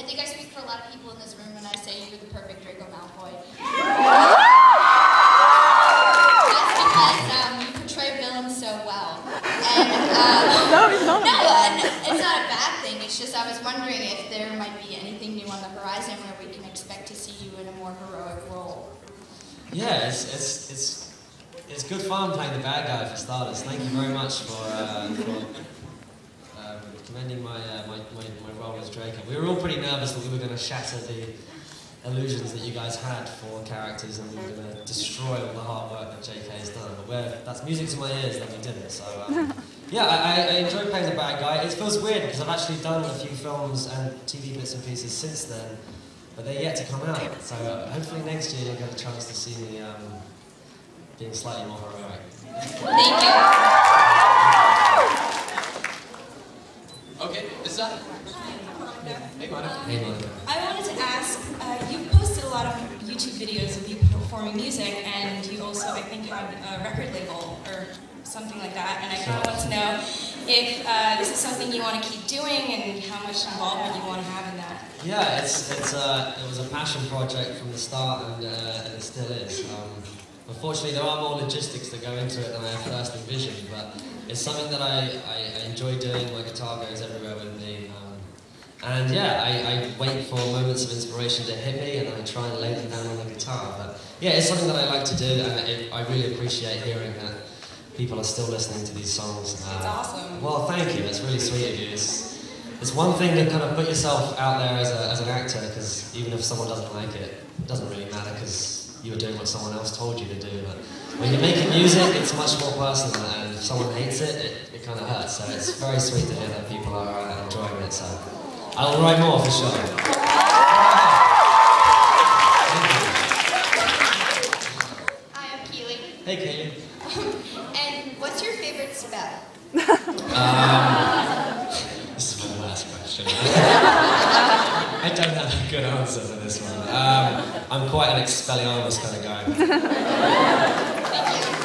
think I speak for a lot of people in this room when I say you're the perfect Draco Malfoy. That's because you portray villains so well. And, no, it's not a bad thing. It's just I was wondering if there might be anything new on the horizon where we can expect to see you in a more heroic role. Yeah, it's good fun playing the bad guy for starters. Thank you very much for commending my role as Draco. We were all pretty nervous that we were going to shatter the illusions that you guys had for characters and we were going to destroy all the hard work that JK has done. But that's music to my ears that we didn't. So yeah, I enjoy playing the bad guy. It feels weird because I've actually done a few films and TV bits and pieces since then, but they're yet to come out. So hopefully next year you'll get a chance to see me being slightly more heroic. Thank you. Okay, this side. Hey, Monica. Hey, Monica. I wanted to ask, you've posted a lot of YouTube videos of you performing music, and you also, I think, had a record label or something like that, and I kind of want to know if this is something you want to keep doing and how much involvement you want to have in that. Yeah, it was a passion project from the start, and it still is. Unfortunately, there are more logistics that go into it than I first envisioned, but it's something that I enjoy doing. My guitar goes everywhere with me. And yeah, I wait for moments of inspiration to hit me and I try and lay them down on the guitar. But yeah, it's something that I like to do and I really appreciate hearing that people are still listening to these songs. It's awesome. Well, thank you. It's really sweet of you. It's one thing to kind of put yourself out there as an actor, because even if someone doesn't like it, it doesn't really matter because you were doing what someone else told you to do. But when you're making music, it's much more personal, and if someone hates it, it kind of hurts. So it's very sweet to hear that people are enjoying it. So I'll write more for sure. Hi, I'm Keely. Hey, Keely. And what's your favorite spell? This is my last question. I don't have a good answer for this one. I'm quite an Expelliarmus kind of guy.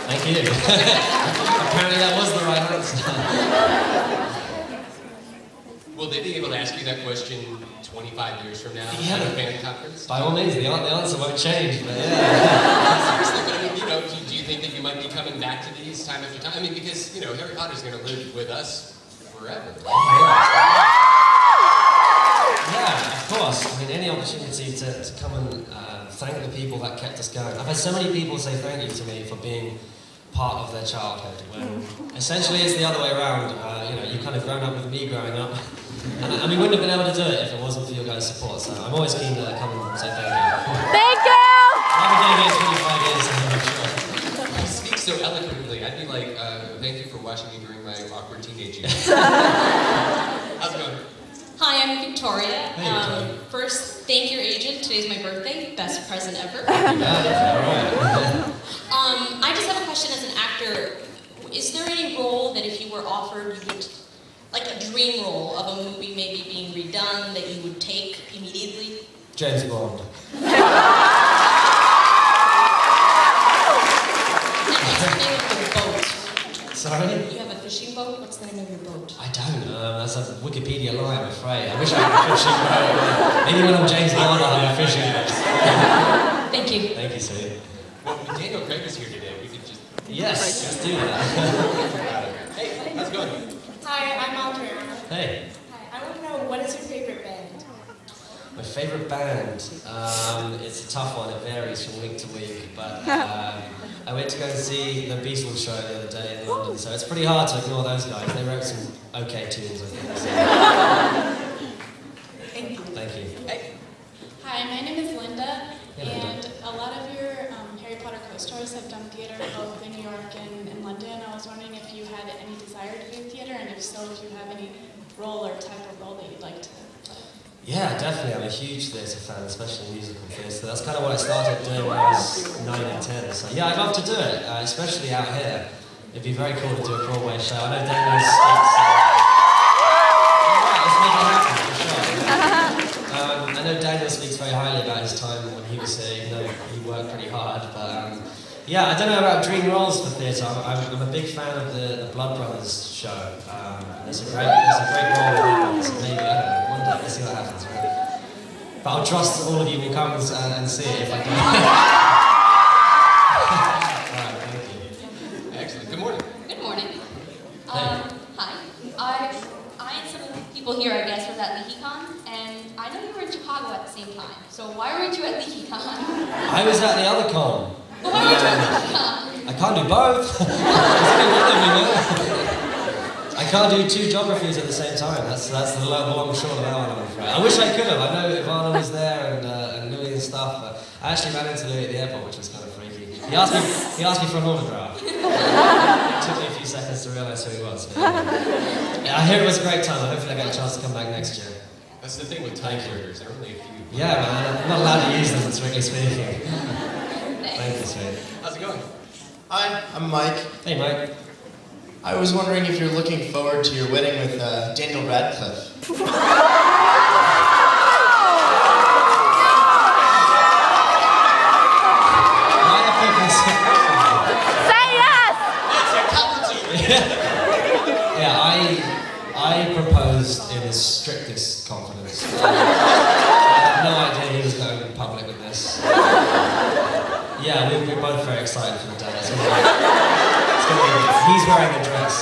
Thank you. Apparently that was the right answer. Will they be able to ask you that question 25 years from now at a fan conference? By all means, the answer won't change, but yeah. Seriously, but I mean, you know, do you think that you might be coming back to these time after time? I mean, because, you know, Harry Potter's going to live with us forever. Yeah, of course. I mean, any opportunity to come and thank the people that kept us going. I've had so many people say thank you to me for being part of their childhood, when essentially it's the other way around. You know, you've kind of grown up with me growing up, and we wouldn't have been able to do it if it wasn't for your guys' support, so I'm always keen to come and say thank you. Thank you! I've been doing it 25 years, I'm sure. You speak so eloquently. I'd be like, thank you for watching me during my awkward teenage years. How's it going? Hi, I'm Victoria. Hey, Victoria. First, thank your agent. Today's my birthday. Best present ever. I just have a question as an actor. Is there any role that if you were offered, you would, like a dream role of a movie maybe being redone, that you would take immediately? James Bond. And what's the name of your boat? Sorry? You have a fishing boat? What's the name of your boat? I don't. That's a Wikipedia lie, I'm afraid. I wish I had a fishing boat. Maybe when I'm James Bond, I'll have a fishing boat. Thank you. Thank you, sweetie. Well, Daniel Craig is here today. We could just... Yes, let's do that. Hey, how's it going? Hi, I'm Adriana. Hey. Hi, I want to know, what is your favorite band? My favourite band? It's a tough one. It varies from week to week. But I went to go and see the Beatles show the other day in London, so it's pretty hard to ignore those guys. They wrote some okay tunes, I think. So. Thank you. Thank you. Hi, my name is Linda, Hey, Linda. and a lot of your Harry Potter co-stars have done theater both in New York and in London. I was wondering if you had any desire to do theater, and if so, if you have any role or type of role that you'd like to play. Yeah, definitely. I'm a huge theatre fan, especially musical theatre. That's kind of what I started doing when I was 9 and 10. So yeah, I'd love to do it, especially out here. It'd be very cool to do a Broadway show. I know Daniel speaks... Alright, let's make it happen, for sure. I know Daniel speaks very highly about his time when he was here, even though he worked pretty hard. But yeah, I don't know about dream roles for theatre. I'm a big fan of the Blood Brothers show. There's a great role in that one, so maybe, I don't know, one day, let's see what happens, right? But I'll trust all of you will come and see it if I can. Alright, thank you. Excellent. Good morning. Good morning. Hi. I and some of the people here, I guess, was at LeakyCon, and I know you were in Chicago at the same time. So why weren't you at LeakyCon? I was at the other con. Well, why weren't you at LeakyCon? I can't do both. There's only one of me, man. I can't do two geographies at the same time. That's the long short of that one, I'm afraid. I wish I could have. I know Ivana was there and Louis and stuff. But I actually ran into Louis at the airport, which was kind of freaky. He asked me for an autograph. It took me a few seconds to realise who he was. Yeah, I hear it was a great time. Hopefully I get a chance to come back next year. That's the thing with typewriters. There are only a few. Yeah, man. I'm not allowed to use them, strictly speaking. Thank you, sweet. How's it going? Hi, I'm Mike. Hey, Mike. I was wondering if you're looking forward to your wedding with Daniel Radcliffe. Say yes! Yeah, I proposed in the strictest confidence. I had no idea he was going in public with this. Yeah, we're both very excited for the day. It's gonna be, he's wearing a dress.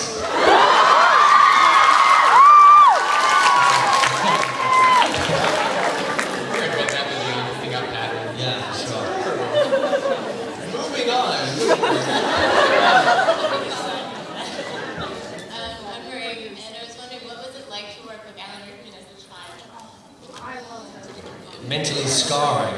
Yeah, sure. Moving on. I'm Marie, and I was wondering, what was it like to work with Alan Rickman as a child? Mentally scarring.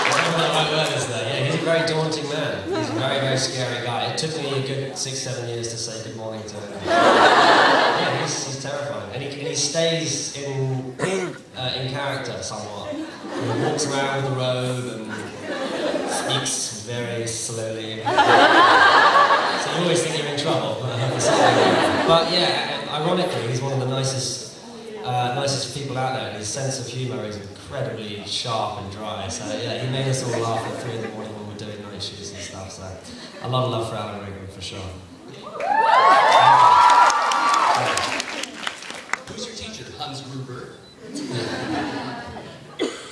I don't know what word is there. Yeah, he's a very daunting man. He's a very, very scary guy. It took me a good 6-7 years to say good morning to him. Yeah, he's terrifying. And he stays in character somewhat. He walks around the road and speaks very slowly. So you always think you're in trouble. But yeah, ironically, he's one of the nicest people out there. His sense of humour is incredibly sharp and dry. So yeah, he made us all laugh at 3 in the morning when we're doing night shoots and stuff. So a lot of love for Alan Rickman for sure. Who's your teacher? Hans Gruber.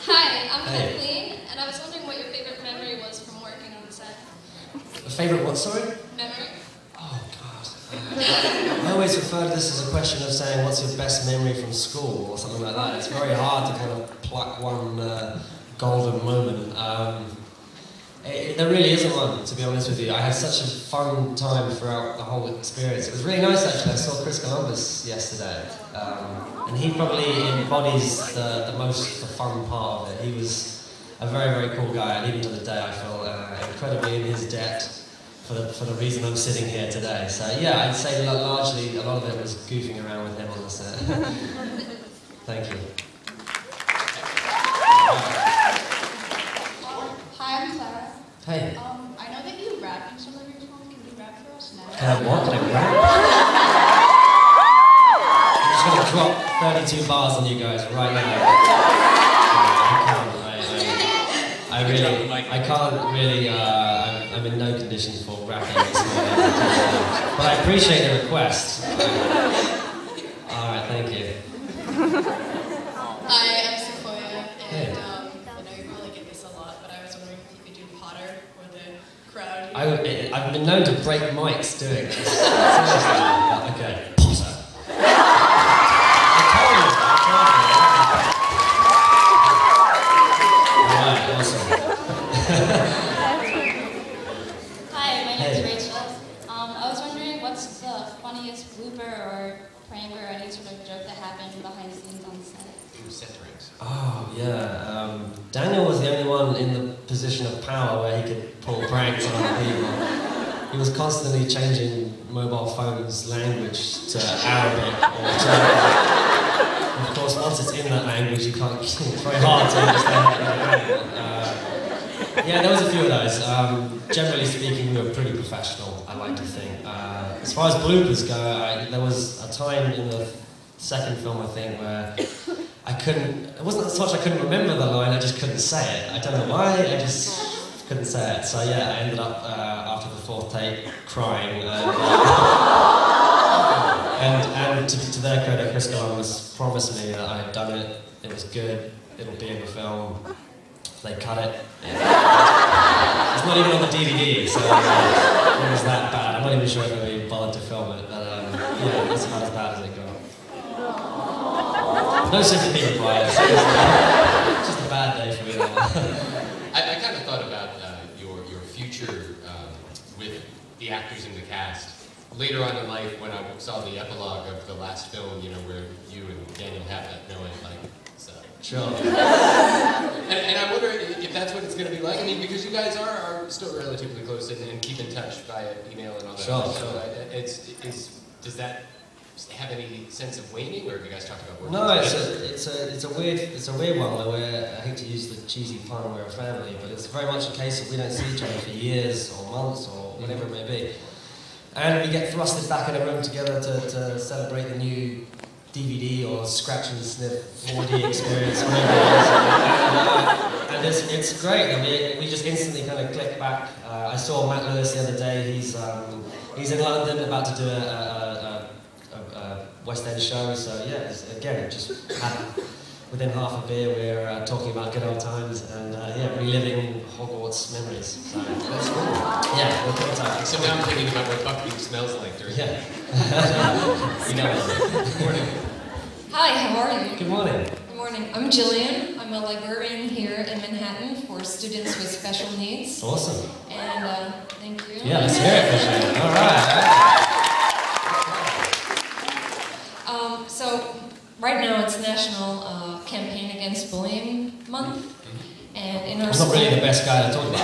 Hi, I'm Kathleen, and I was wondering what your favorite memory was from working on the set. A favourite what, sorry? Memory? Oh, God. I always refer to this as a question of saying, what's your best memory from school, or something like that. It's very hard to kind of pluck one golden moment. There really isn't one, to be honest with you. I had such a fun time throughout the whole experience. It was really nice, actually. I saw Chris Columbus yesterday, and he probably embodies the fun part of it. He was a very, very cool guy, and even to the day I feel incredibly in his debt for the reason I'm sitting here today. So yeah, I'd say largely a lot of it was goofing around with him on the set. Thank you. Hi, I'm Clara. Hey. I know that you rap in some of your songs. Can you rap for us now? Can I what? Can I rap? I'm just going to drop 32 bars on you guys right now. I can't really, I'm in no condition for rapping this morning. But I appreciate the request. Alright, thank you. Hi, I'm Sequoia, Hey. and I know you probably get this a lot, but I was wondering if you could do Potter for the crowd. I've been known to break mics doing this. Seriously. Okay. Potter. I told you. Alright, awesome. Hi, my name is Rachel. I was wondering, what's the funniest blooper or prank or any sort of joke that happened behind the scenes on set? Oh, yeah. Daniel was the only one in the position of power where he could pull pranks on other people. He was constantly changing mobile phones' language to Arabic or Turkish. Of course, once it's in that language, you can't. It's very hard to understand. Yeah, there was a few of those. Generally speaking, we were pretty professional, I like to think. As far as bloopers go, there was a time in the second film, I think, where I couldn't, it wasn't so much I couldn't remember the line, I just couldn't say it. I don't know why, I just couldn't say it. So yeah, I ended up, after the 4th take, crying. And to their credit, Chris Columbus promised me that I had done it, it was good, it'll be in the film. They cut it. It's not even on the DVD, so it was that bad. I'm not even sure if they bothered to film it, but yeah, it's about as bad as it got. No sympathy required. It's just a bad day for me now. I kind of thought about your future with the actors in the cast. Later on in life, when I saw the epilogue of the last film, you know, where you and Daniel have that knowing, like, so. Sure. And I wonder if that's what it's going to be like. I mean, because you guys are still relatively close and keep in touch via email and all that. Sure. So does that have any sense of waning, or have you guys talked about working No, together? it's a weird one where we're, I hate to use the cheesy pun, we're a family, but it's very much a case of we don't see each other for years or months or whatever it may be. And we get thrusted back in a room together to celebrate the new DVD or scratch and sniff 4D experience, whatever it is. And it's great. I mean, we just instantly kind of click back. I saw Matt Lewis the other day. He's in London about to do a West End show. So yeah, again, just within half a beer, we're talking about good old times and yeah, reliving Hogwarts memories. So that's cool. Yeah, we're good times. So now I'm thinking about what Buckingham smells like during Yeah. you know. Good morning. Hi, how are you? Good morning. Good morning. I'm Jillian. I'm a librarian here in Manhattan for students with special needs. Awesome. And thank you. Yeah, let's hear it for Jillian. All right. So right now it's National Campaign Against Bullying Month, and in our I'm school. not really the best guy to talk about.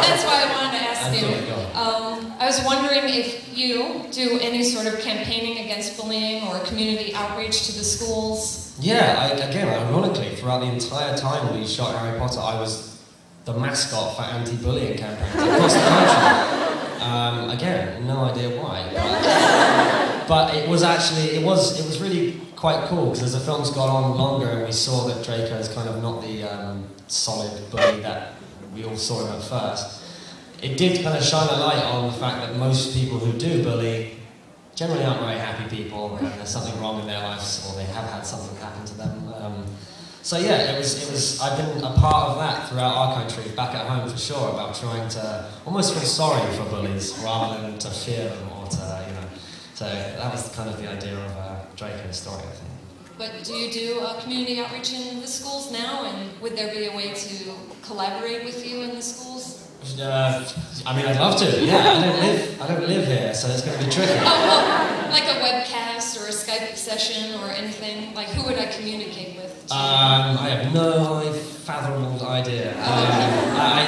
That's why I wanted to ask you. Go. I was wondering if you do any sort of campaigning against bullying or community outreach to the schools. Yeah, again, ironically, throughout the entire time we shot Harry Potter, I was the mascot for anti-bullying campaigns across the country. Again, no idea why. But it was actually, it was really quite cool, because as the film's gone on longer and we saw that Draco's kind of not the solid bully that we all saw him at first, it did kind of shine a light on the fact that most people who do bully generally aren't very happy people, and there's something wrong in their lives, or they have had something happen to them. So yeah, it was. I've been a part of that throughout our country, back at home for sure, about trying to almost feel sorry for bullies rather than to fear them or to, you know. So that was kind of the idea of Draco's story, I think. But do you do community outreach in the schools now, and would there be a way to collaborate with you in the schools? I mean, I'd love to. Yeah, I don't live here, so it's going to be tricky. Oh, well, like a webcast or a Skype session or anything. Like, who would I communicate with? I have no fathomable idea. I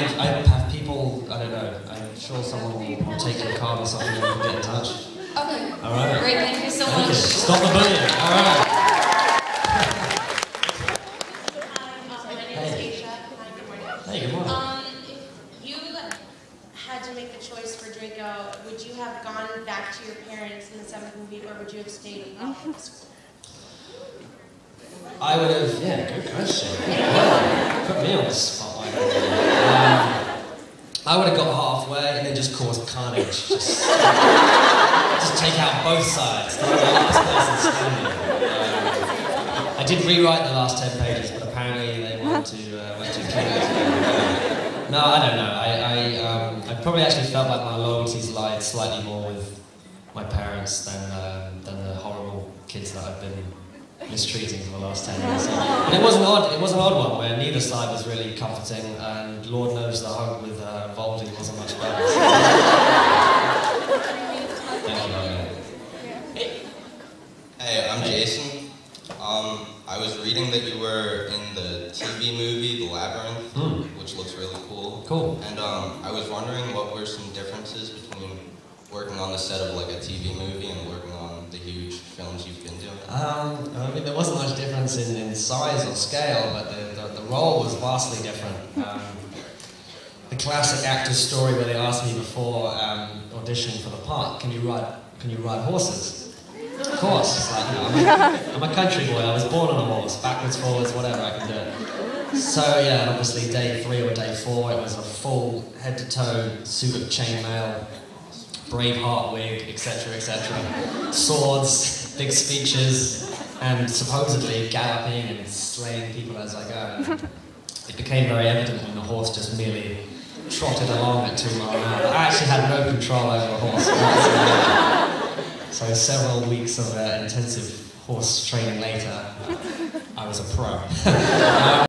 have people. I don't know. I'm sure someone will take your card or something and we'll get in touch. Okay. All right. Great. Thank you so Thank much. you. Stop the bullying. All right. Hey, good morning. If you had to make the choice for Draco, would you have gone back to your parents in the 7th movie, or would you have stayed in public school? I would have, yeah, good question. Put me on the spot. I would have got halfway and then just caused carnage. Just take out both sides. The last person standing. I did rewrite the last 10 pages, but apparently they went to clean. No, I don't know. I probably actually felt like my loyalties lied slightly more with my parents than the horrible kids that I've been mistreating for the last 10 years. And it was an odd one where neither side was really comforting, and Lord knows the hug with Voldy wasn't much better. Thank you. Hey, I'm Jason. I was reading that you were in the TV movie The Labyrinth, which looks really cool. Cool. And I was wondering what were some differences between working on the set of like a TV movie and working on the huge films you've been doing? I mean, there wasn't much difference in size or scale, but the role was vastly different. The classic actor's story where they asked me before auditioning for the part, can you ride horses? Of course, it's like, you know, I'm a country boy, I was born on a horse, backwards, forwards, whatever, I can do it. So yeah, and obviously day 3 or day 4, it was a full head-to-toe suit of chainmail, Braveheart wig, etc., etc. Swords, big speeches, and supposedly galloping and slaying people as I go. It became very evident when the horse just merely trotted along at 2 miles an hour. I actually had no control over a horse. So several weeks of intensive horse training later, I was a pro.